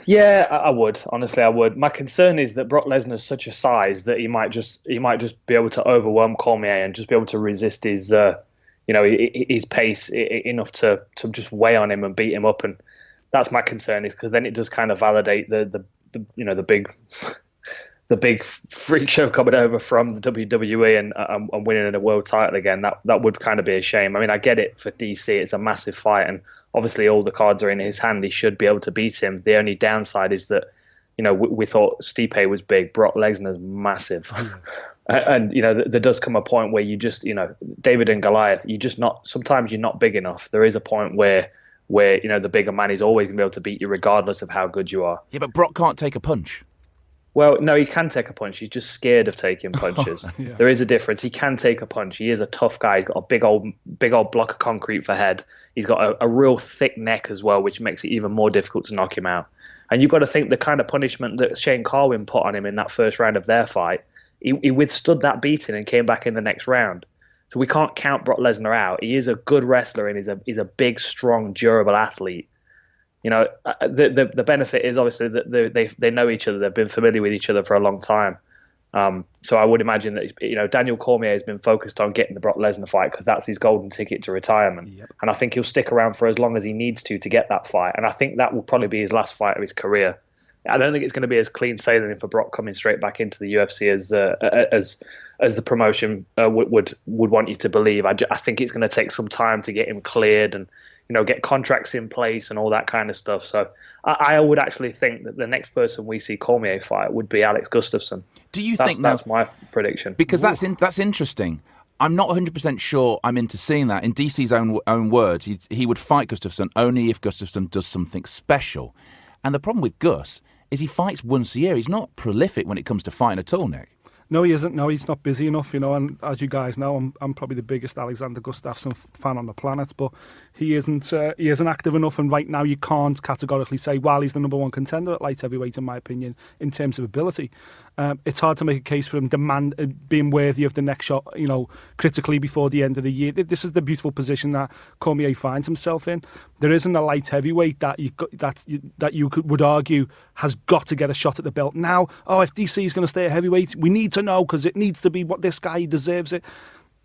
Yeah, I would. Honestly, I would. My concern is that Brock Lesnar's such a size that he might just be able to overwhelm Cormier and just be able to resist his his pace enough to just weigh on him and beat him up. And that's my concern, is because then it does kind of validate the big freak show coming over from the WWE and winning a world title again. That would kind of be a shame. I mean, I get it for DC; it's a massive fight, and obviously all the cards are in his hand. He should be able to beat him. The only downside is that, we thought Stipe was big. Brock Lesnar's massive. And, there does come a point where you just, David and Goliath, sometimes you're not big enough. There is a point where the bigger man is always going to be able to beat you regardless of how good you are. Yeah, but Brock can't take a punch. Well, no, he can take a punch. He's just scared of taking punches. Yeah. There is a difference. He can take a punch. He is a tough guy. He's got a big old block of concrete for head. He's got a real thick neck as well, which makes it even more difficult to knock him out. And you've got to think the kind of punishment that Shane Carwin put on him in that first round of their fight, he withstood that beating and came back in the next round. So we can't count Brock Lesnar out. He is a good wrestler and he's a big, strong, durable athlete. The benefit is obviously that they know each other. They've been familiar with each other for a long time. So I would imagine that Daniel Cormier has been focused on getting the Brock Lesnar fight because that's his golden ticket to retirement. Yep. And I think he'll stick around for as long as he needs to get that fight. And I think that will probably be his last fight of his career. I don't think it's going to be as clean sailing for Brock coming straight back into the UFC as the promotion would want you to believe. I think it's going to take some time to get him cleared and get contracts in place and all that kind of stuff. So I would actually think that the next person we see Cormier fight would be Alex Gustafsson. Do you think that's my prediction? Because that's interesting. I'm not 100% sure I'm into seeing that. In DC's own words, he would fight Gustafsson only if Gustafsson does something special. And the problem with Gus is he fights once a year. He's not prolific when it comes to fighting at all, Nick. No, he isn't. No, he's not busy enough, and as you guys know, I'm probably the biggest Alexander Gustafsson fan on the planet, but he isn't active enough, and right now you can't categorically say, well, he's the number one contender at light heavyweight, in my opinion, in terms of ability. It's hard to make a case for him being worthy of the next shot, critically before the end of the year. This is the beautiful position that Cormier finds himself in. There isn't a light heavyweight that you would argue has got to get a shot at the belt now. Oh, if DC is going to stay at heavyweight, we need to know because it needs to be what this guy deserves it.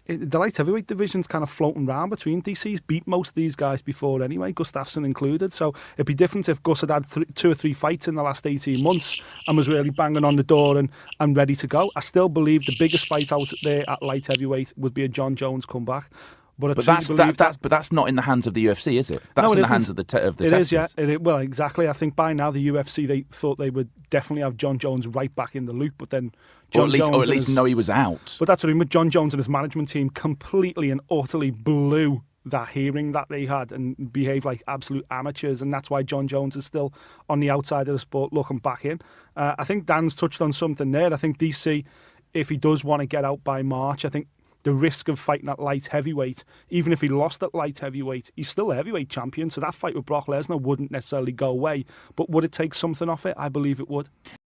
The light heavyweight division's kind of floating around between DC's beat most of these guys before anyway, Gustafsson included. So it'd be different if Gus had 2 or 3 fights in the last 18 months and was really banging on the door and ready to go. I still believe the biggest fight out there at light heavyweight would be a John Jones comeback. But that's not in the hands of the UFC, is it? That's in the hands of the testers. It is, yeah. Well, exactly. I think by now the UFC, they thought they would definitely have John Jones right back in the loop, but then or at least know he was out. But that's what I mean. With John Jones and his management team completely and utterly blew that hearing that they had and behaved like absolute amateurs, and that's why John Jones is still on the outside of the sport looking back in. I think Dan's touched on something there. I think DC, if he does want to get out by March, I think the risk of fighting at light heavyweight, even if he lost at light heavyweight, he's still a heavyweight champion, so that fight with Brock Lesnar wouldn't necessarily go away. But would it take something off it? I believe it would.